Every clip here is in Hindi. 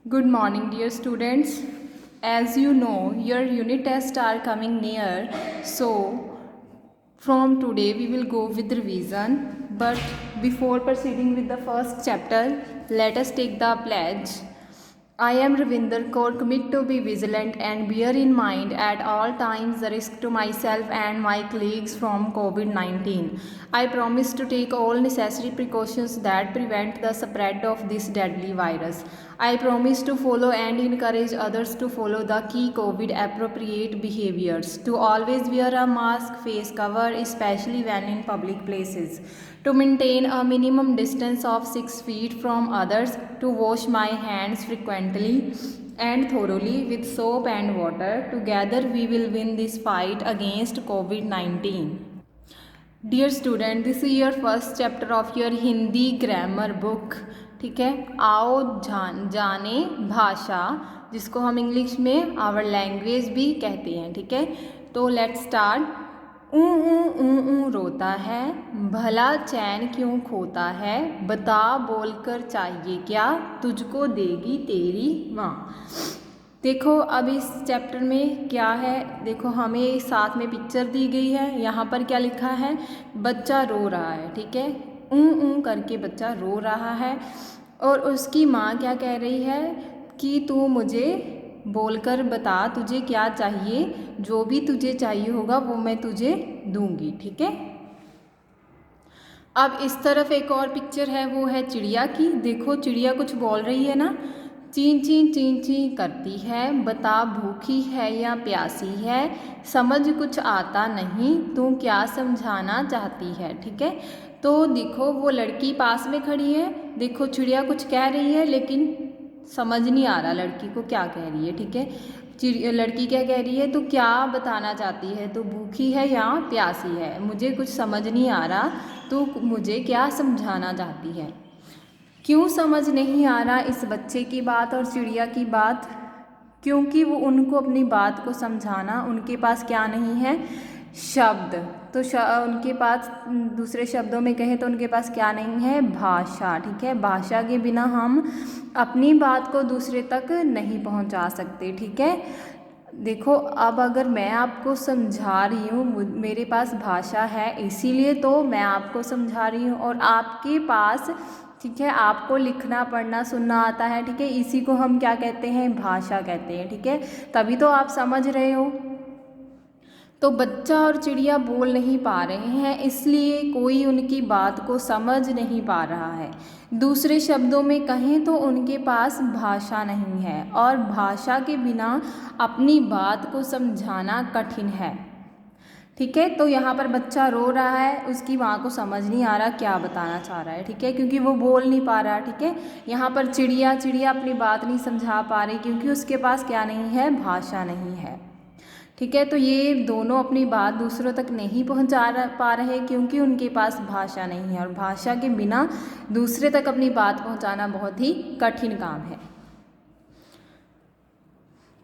Good morning, dear students. As you know, your unit tests are coming near. So, from today, we will go with revision. But before proceeding with the first chapter, let us take the pledge. I am Ravinder Kaur, commit to be vigilant and bear in mind at all times the risk to myself and my colleagues from COVID-19. I promise to take all necessary precautions that prevent the spread of this deadly virus. I promise to follow and encourage others to follow the key COVID appropriate behaviors, to always wear a mask, face cover, especially when in public places, to maintain a minimum distance of 6 feet from others, to wash my hands frequently and thoroughly with soap and water. Together we will win this fight against COVID-19. Dear student, this is your first chapter of your Hindi grammar book. ठीक है, आओ जाने भाषा, जिसको हम इंग्लिश में आवर लैंग्वेज भी कहते हैं. ठीक है, तो लेट्स स्टार्ट. ऊ रोता है, भला चैन क्यों खोता है, बता बोलकर चाहिए क्या, तुझको देगी तेरी माँ. देखो अब इस चैप्टर में क्या है, देखो हमें साथ में पिक्चर दी गई है. यहाँ पर क्या लिखा है, बच्चा रो रहा है. ठीक है, ऊ करके बच्चा रो रहा है और उसकी माँ क्या कह रही है कि तू मुझे बोलकर बता तुझे क्या चाहिए, जो भी तुझे चाहिए होगा वो मैं तुझे दूंगी. ठीक है, अब इस तरफ एक और पिक्चर है, वो है चिड़िया की. देखो चिड़िया कुछ बोल रही है ना, चीं चीं करती है, बता भूखी है या प्यासी है, समझ कुछ आता नहीं, तू क्या समझाना चाहती है. ठीक है, तो देखो वो लड़की पास में खड़ी है. देखो चिड़िया कुछ कह रही है लेकिन समझ नहीं आ रहा लड़की को क्या कह रही है. ठीक है, लड़की क्या कह रही है, तो क्या बताना चाहती है, तो भूखी है या प्यासी है, मुझे कुछ समझ नहीं आ रहा, तो मुझे क्या समझाना चाहती है. क्यों समझ नहीं आ रहा इस बच्चे की बात और चिड़िया की बात, क्योंकि वो उनको अपनी बात को समझाना, उनके पास क्या नहीं है, शब्द. तो उनके पास, दूसरे शब्दों में कहें तो उनके पास क्या नहीं है, भाषा. ठीक है, भाषा के बिना हम अपनी बात को दूसरे तक नहीं पहुंचा सकते. ठीक है, देखो अब अगर मैं आपको समझा रही हूँ, मेरे पास भाषा है इसीलिए तो मैं आपको समझा रही हूँ, और आपके पास, ठीक है, आपको लिखना पढ़ना सुनना आता है. ठीक है, इसी को हम क्या कहते हैं, भाषा कहते हैं. ठीक है, तभी तो आप समझ रहे हो. तो बच्चा और चिड़िया बोल नहीं पा रहे हैं, इसलिए कोई उनकी बात को समझ नहीं पा रहा है. दूसरे शब्दों में कहें तो उनके पास भाषा नहीं है, और भाषा के बिना अपनी बात को समझाना कठिन है. ठीक है, तो यहाँ पर बच्चा रो रहा है, उसकी माँ को समझ नहीं आ रहा क्या बताना चाह रहा है. ठीक है, क्योंकि वो बोल नहीं पा रहा. ठीक है, यहाँ पर चिड़िया अपनी बात नहीं समझा पा रही, क्योंकि उसके पास क्या नहीं है, भाषा नहीं है. ठीक है, तो ये दोनों अपनी बात दूसरों तक नहीं पहुँचा पा रहे, क्योंकि उनके पास भाषा नहीं है, और भाषा के बिना दूसरे तक अपनी बात पहुँचाना बहुत ही कठिन काम है.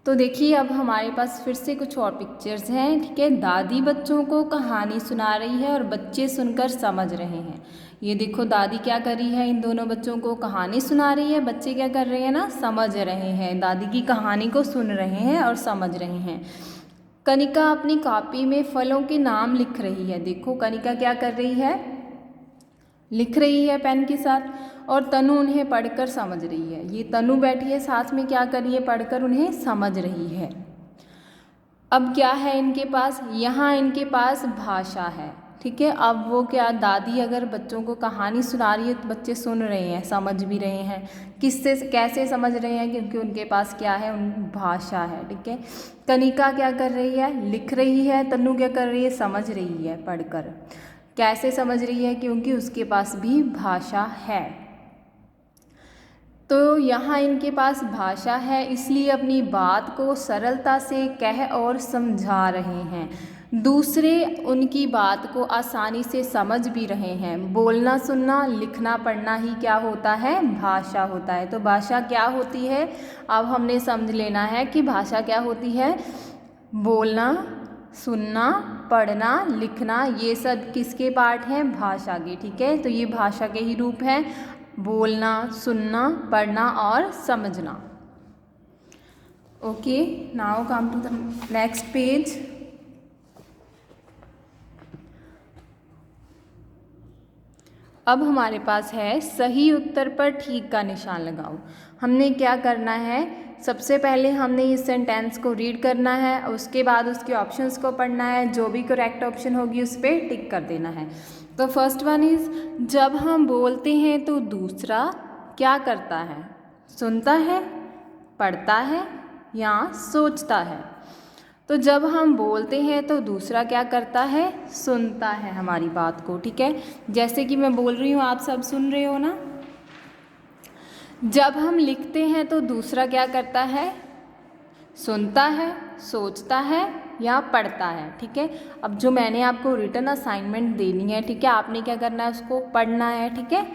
तो देखिए अब हमारे पास फिर से कुछ और पिक्चर्स हैं. ठीक है, दादी बच्चों को कहानी सुना रही है और बच्चे सुनकर समझ रहे हैं. ये देखो दादी क्या कर रही है, इन दोनों बच्चों को कहानी सुना रही है, बच्चे क्या कर रहे हैं ना, समझ रहे हैं, दादी की कहानी को सुन रहे हैं और समझ रहे हैं. कनिका अपनी कॉपी में फलों के नाम लिख रही है. देखो कनिका क्या कर रही है, लिख रही है पेन के साथ, और तनु उन्हें पढ़कर समझ रही है. ये तनु बैठी है साथ में, क्या कर रही है, पढ़कर उन्हें समझ रही है. अब क्या है इनके पास, यहाँ इनके पास भाषा है. ठीक है, अब वो क्या, दादी अगर बच्चों को कहानी सुना रही है तो बच्चे सुन रहे हैं, समझ भी रहे हैं. किससे कैसे समझ रहे हैं, क्योंकि उनके पास क्या है, उन भाषा है. ठीक है, कनिका क्या कर रही है, लिख रही है, तनु क्या कर रही है, समझ रही है पढ़कर. कैसे समझ रही है, क्योंकि उसके पास भी भाषा है. तो यहाँ इनके पास भाषा है, इसलिए अपनी बात को सरलता से कह और समझा रहे हैं. दूसरे उनकी बात को आसानी से समझ भी रहे हैं. बोलना सुनना लिखना पढ़ना ही क्या होता है, भाषा होता है. तो भाषा क्या होती है, अब हमने समझ लेना है कि भाषा क्या होती है. बोलना सुनना पढ़ना लिखना, ये सब किसके पार्ट हैं, भाषा के. ठीक है, तो ये भाषा के ही रूप हैं, बोलना सुनना पढ़ना और समझना. Okay, now come to the next page. अब हमारे पास है सही उत्तर पर ठीक का निशान लगाओ। हमने क्या करना है, सबसे पहले हमने इस सेंटेंस को रीड करना है, उसके बाद उसके ऑप्शंस को पढ़ना है, जो भी करेक्ट ऑप्शन होगी उस पर टिक कर देना है। तो फर्स्ट वन इज़, जब हम बोलते हैं तो दूसरा क्या करता है? सुनता है, पढ़ता है या सोचता है? तो जब हम बोलते हैं तो दूसरा क्या करता है? सुनता है हमारी बात को, ठीक है। जैसे कि मैं बोल रही हूँ, आप सब सुन रहे हो ना। जब हम लिखते हैं तो दूसरा क्या करता है? सुनता है, सोचता है या पढ़ता है, ठीक है। अब जो मैंने आपको रिटन असाइनमेंट देनी है, ठीक है, आपने क्या करना है, उसको पढ़ना है, ठीक है।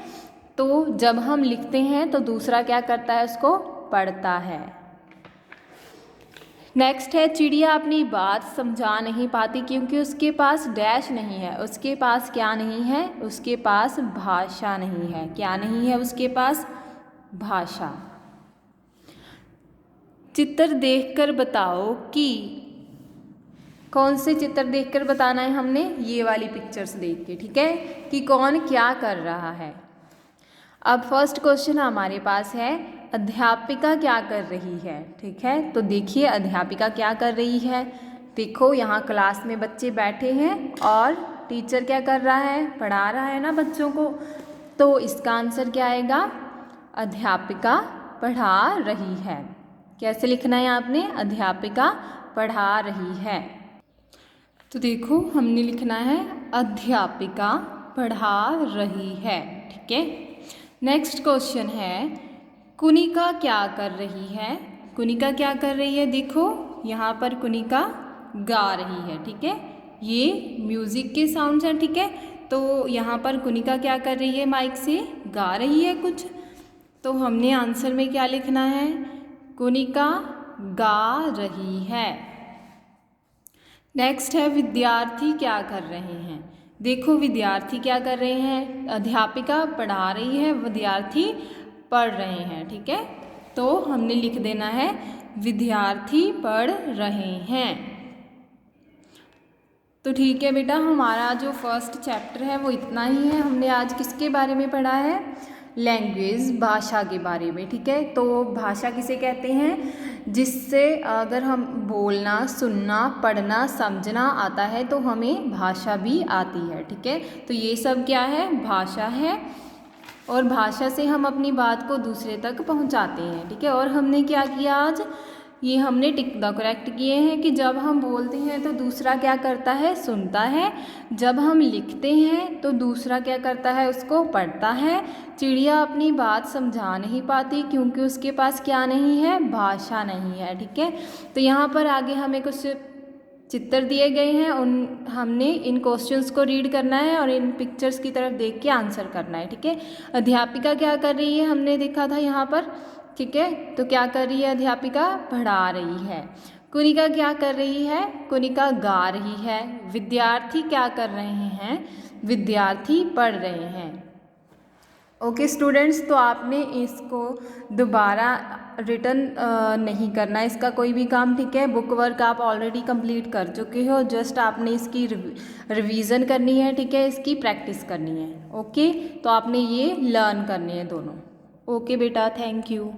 तो जब हम लिखते हैं तो दूसरा क्या करता है? उसको पढ़ता है। नेक्स्ट है, चिड़िया अपनी बात समझा नहीं पाती क्योंकि उसके पास डैश नहीं है। उसके पास क्या नहीं है? उसके पास भाषा नहीं है। क्या नहीं है उसके पास? भाषा। चित्र देखकर बताओ कि, कौन से चित्र देखकर बताना है हमने? ये वाली पिक्चर्स देख के, ठीक है, कि कौन क्या कर रहा है। अब फर्स्ट क्वेश्चन हमारे पास है, अध्यापिका क्या कर रही है, ठीक है। तो देखिए अध्यापिका क्या कर रही है। देखो यहाँ क्लास में बच्चे बैठे हैं और टीचर क्या कर रहा है? पढ़ा रहा है ना बच्चों को। तो इसका आंसर क्या आएगा? अध्यापिका पढ़ा रही है। कैसे लिखना है आपने? अध्यापिका पढ़ा रही है। तो देखो हमने लिखना है अध्यापिका पढ़ा रही है, ठीक है। नेक्स्ट क्वेश्चन है, कुनिका क्या कर रही है? कुनिका क्या कर रही है? देखो यहाँ पर कुनिका गा रही है, ठीक है। ये म्यूज़िक के साउंड्स हैं, ठीक है। तो यहाँ पर कुनिका क्या कर रही है? माइक से गा रही है कुछ। तो हमने आंसर में क्या लिखना है? कुनिका गा रही है। नेक्स्ट है, विद्यार्थी क्या कर रहे हैं? देखो विद्यार्थी क्या कर रहे हैं? अध्यापिका पढ़ा रही है, विद्यार्थी पढ़ रहे हैं, ठीक है। तो हमने लिख देना है विद्यार्थी पढ़ रहे हैं। तो ठीक है बेटा, हमारा जो फर्स्ट चैप्टर है वो इतना ही है। हमने आज किसके बारे में पढ़ा है? लैंग्वेज, भाषा के बारे में, ठीक है। तो भाषा किसे कहते हैं? जिससे अगर हम बोलना, सुनना, पढ़ना, समझना आता है तो हमें भाषा भी आती है, ठीक है। तो ये सब क्या है? भाषा है। और भाषा से हम अपनी बात को दूसरे तक पहुंचाते हैं, ठीक है। और हमने क्या किया आज? ये हमने टिक द करेक्ट किए हैं कि जब हम बोलते हैं तो दूसरा क्या करता है? सुनता है। जब हम लिखते हैं तो दूसरा क्या करता है? उसको पढ़ता है। चिड़िया अपनी बात समझा नहीं पाती क्योंकि उसके पास क्या नहीं है? भाषा नहीं है, ठीक है। तो यहाँ पर आगे हमें कुछ चित्र दिए गए हैं, उन हमने इन क्वेश्चंस को रीड करना है और इन पिक्चर्स की तरफ देख के आंसर करना है, ठीक है। अध्यापिका क्या कर रही है? हमने देखा था यहाँ पर, ठीक है। तो क्या कर रही है अध्यापिका? पढ़ा रही है। कुनिका क्या कर रही है? कुनिका गा रही है। विद्यार्थी क्या कर रहे हैं? विद्यार्थी पढ़ रहे हैं। ओके स्टूडेंट्स, तो आपने इसको दोबारा रिटर्न नहीं करना है, इसका कोई भी काम, ठीक है। बुक वर्क आप ऑलरेडी कंप्लीट कर चुके हो, जस्ट आपने इसकी रिवीजन करनी है, ठीक है, इसकी प्रैक्टिस करनी है। ओके, तो आपने ये लर्न करनी है दोनों। ओके बेटा, थैंक यू।